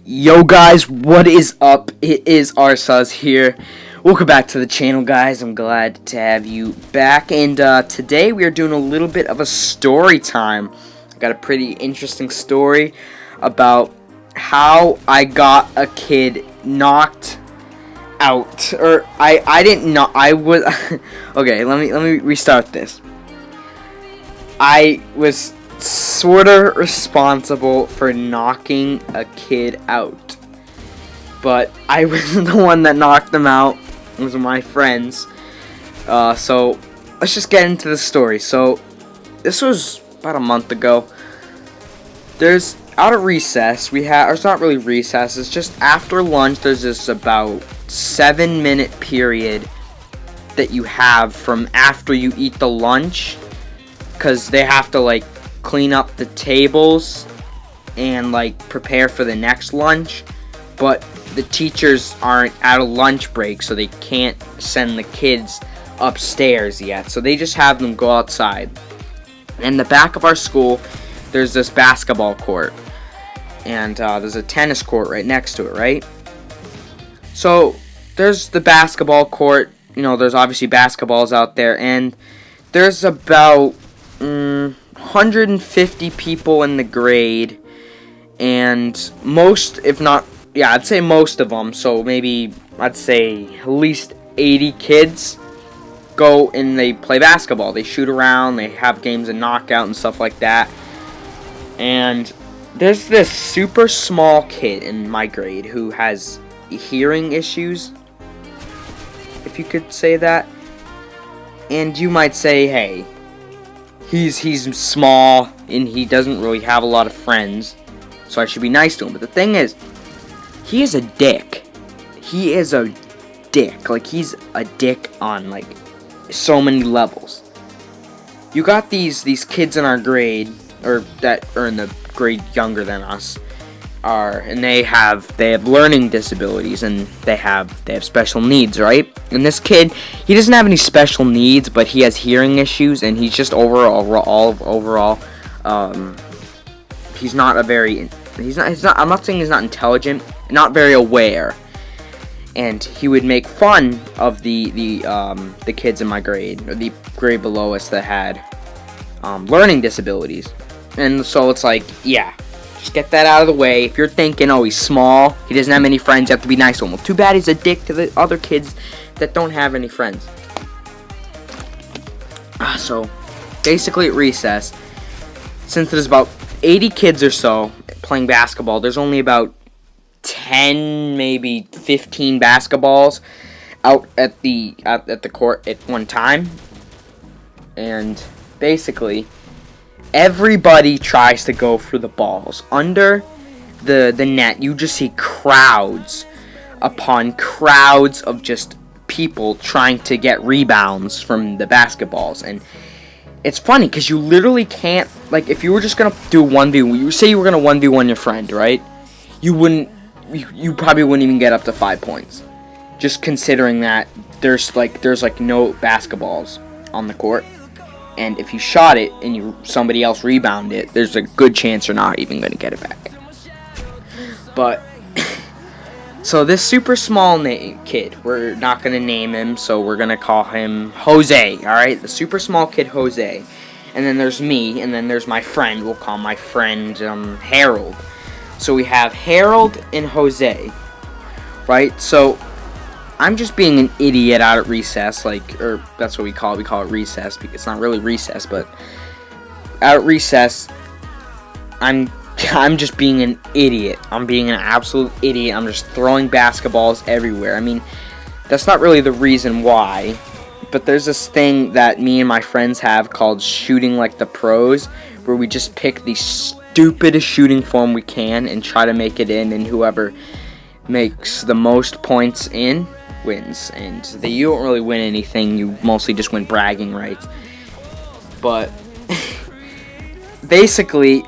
Yo guys, what is up? It is Arsaz here. Welcome back to the channel, guys. I'm glad to have you back, and today we are doing a little bit of a story time. I got a pretty interesting story about how I got a kid knocked out, or I didn't know. I was okay. Let me restart this. I was sort of responsible for knocking a kid out, but I wasn't the one that knocked them out. It was my friends. So let's just get into the story. So this was about a month ago. There's out of recess. Or it's not really recess. It's just after lunch. There's this about 7-minute period that you have from after you eat the lunch, because they have to clean up the tables and prepare for the next lunch, but the teachers aren't at a lunch break, so they can't send the kids upstairs yet, so they just have them go outside. In the back of our school there's this basketball court, and there's a tennis court right next to it, right? So there's the basketball court, there's obviously basketballs out there, and there's about 150 people in the grade, and most, if not, I'd say most of them, so maybe I'd say at least 80 kids go and they play basketball. They shoot around, they have games of knockout and stuff like that. And there's this super small kid in my grade who has hearing issues, if you could say that. And you might say, hey, he's small and he doesn't really have a lot of friends, so I should be nice to him. But the thing is, he is a dick. He is a dick. He's a dick on so many levels. You got these kids in our grade, or that are in the grade younger than us, and they have learning disabilities, and they have special needs, right? And this kid, he doesn't have any special needs, but he has hearing issues, and he's just overall he's not I'm not saying he's not intelligent, not very aware. And he would make fun of the kids in my grade, or the grade below us, that had learning disabilities. And so it's just get that out of the way. If you're thinking, oh, he's small, he doesn't have many friends, you have to be nice to him. Well, too bad he's a dick to the other kids that don't have any friends. So, basically at recess, since there's about 80 kids or so playing basketball, there's only about 10, maybe 15 basketballs out at the court at one time. And basically, everybody tries to go for the balls. Under the net, you just see crowds upon crowds of just people trying to get rebounds from the basketballs. And it's funny because you literally can't, if you were just gonna do 1v1, you say you were gonna 1v1 your friend, right? You probably wouldn't even get up to 5 points, just considering that there's no basketballs on the court. And if you shot it and somebody else rebounded it, there's a good chance you're not even going to get it back. But, so this super small kid, we're not going to name him, so we're going to call him Jose, alright? The super small kid, Jose. And then there's me, and then there's my friend. We'll call my friend Harold. So we have Harold and Jose, right? So I'm just being an idiot out at recess, or that's what we call it recess, because it's not really recess, but out at recess, I'm just being an idiot. I'm being an absolute idiot. I'm just throwing basketballs everywhere. I mean, that's not really the reason why, but there's this thing that me and my friends have called shooting like the pros, where we just pick the stupidest shooting form we can and try to make it in, and whoever makes the most points in wins. And you don't really win anything, you mostly just win bragging rights. But basically,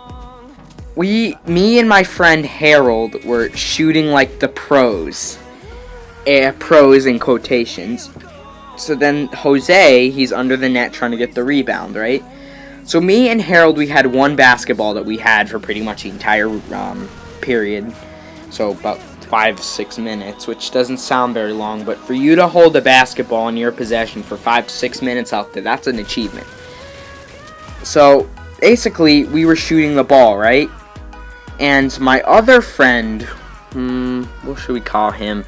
me and my friend Harold were shooting like the pros. Pros in quotations. So then Jose, he's under the net trying to get the rebound, right? So me and Harold, we had one basketball that we had for pretty much the entire period. So about 5-6 minutes, which doesn't sound very long, but for you to hold a basketball in your possession for 5-6 minutes out there, that's an achievement. So basically, we were shooting the ball, right? And my other friend, what should we call him?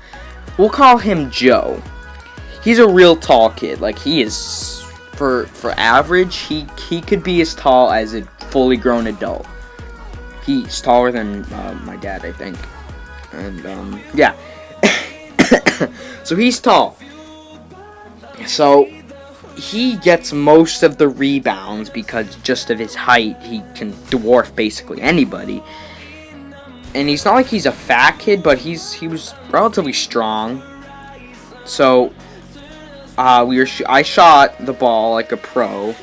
We'll call him Joe. He's a real tall kid. Like, he is, for average, he could be as tall as a fully grown adult. He's taller than my dad, I think. And, yeah. So he's tall. So he gets most of the rebounds because just of his height, he can dwarf basically anybody. And he's not like he's a fat kid, but he was relatively strong. So I shot the ball like a pro,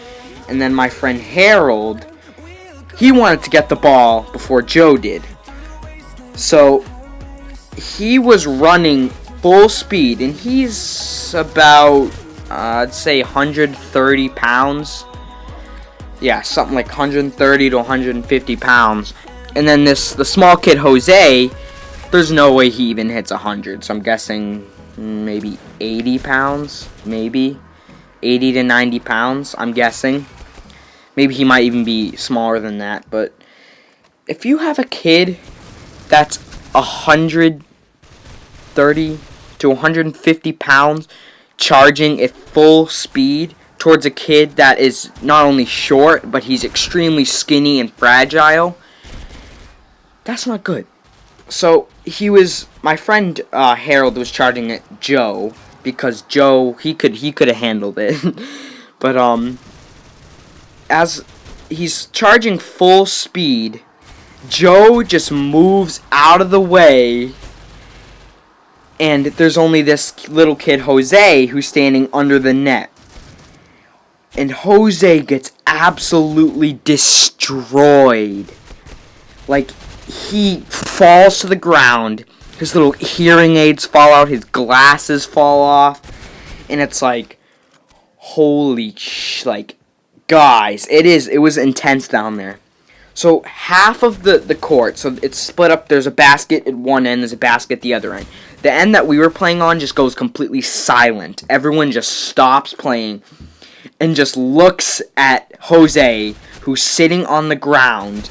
and then my friend Harold, he wanted to get the ball before Joe did. So he was running full speed, and he's about I'd say 130 pounds. Yeah, something like 130 to 150 pounds. And then the small kid Jose, there's no way he even hits 100. So I'm guessing maybe 80 pounds, maybe 80 to 90 pounds. I'm guessing. Maybe he might even be smaller than that. But if you have a kid that's 130 to 150 pounds charging at full speed towards a kid that is not only short, but he's extremely skinny and fragile, that's not good. So my friend Harold was charging at Joe because Joe he could have handled it, but as he's charging full speed, Joe just moves out of the way, and there's only this little kid Jose who's standing under the net, and Jose gets absolutely destroyed. Like, he falls to the ground, his little hearing aids fall out, his glasses fall off, and it's like, holy guys, it was intense down there. So half of the court, so it's split up, there's a basket at one end, there's a basket at the other end. The end that we were playing on just goes completely silent. Everyone just stops playing and just looks at Jose, who's sitting on the ground,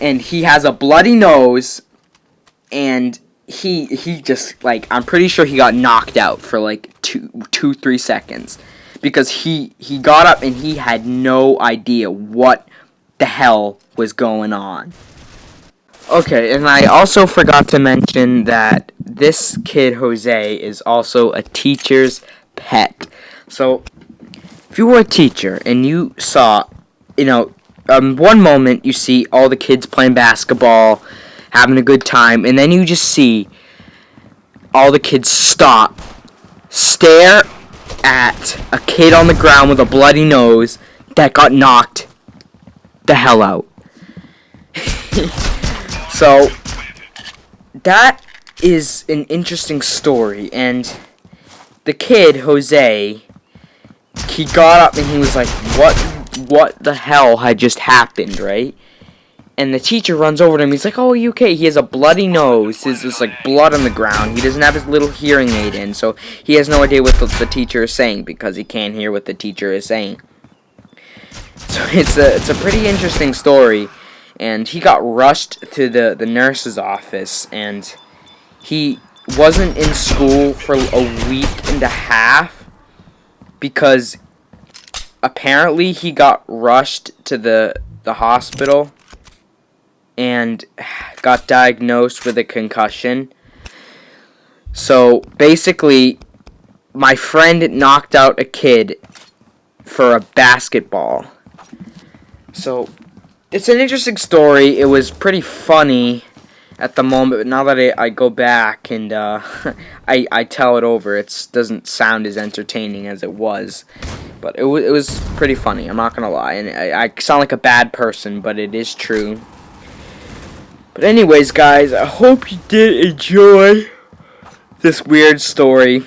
and he has a bloody nose, and he just, like, I'm pretty sure he got knocked out for like 3 seconds, because he got up and he had no idea what the hell was going on. Okay, and I also forgot to mention that this kid Jose is also a teacher's pet. So if you were a teacher and you saw, one moment you see all the kids playing basketball, having a good time, and then you just see all the kids stop, stare at a kid on the ground with a bloody nose that got knocked the hell out. So that is an interesting story, and the kid Jose, he got up and he was like, what the hell had just happened, right? And the teacher runs over to him. He's like, oh, are you okay? He has a bloody nose. There's just like blood on the ground. He doesn't have his little hearing aid in, so he has no idea what the teacher is saying because he can't hear what the teacher is saying. So it's a pretty interesting story. And he got rushed to the nurse's office, and he wasn't in school for a week and a half because apparently he got rushed to the hospital and got diagnosed with a concussion. So basically, my friend knocked out a kid for a basketball. So it's an interesting story. It was pretty funny at the moment, but now that I go back and I tell it over, it doesn't sound as entertaining as it was. But it was pretty funny, I'm not going to lie. And I sound like a bad person, but it is true. But anyways, guys, I hope you did enjoy this weird story.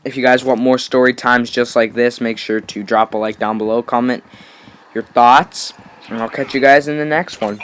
If you guys want more story times just like this, make sure to drop a like down below, comment your thoughts, and I'll catch you guys in the next one.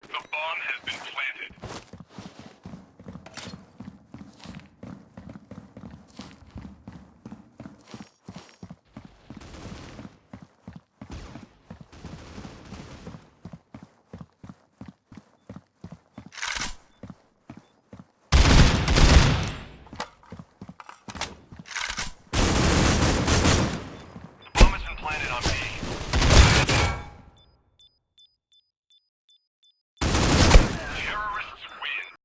The bomb has been planted.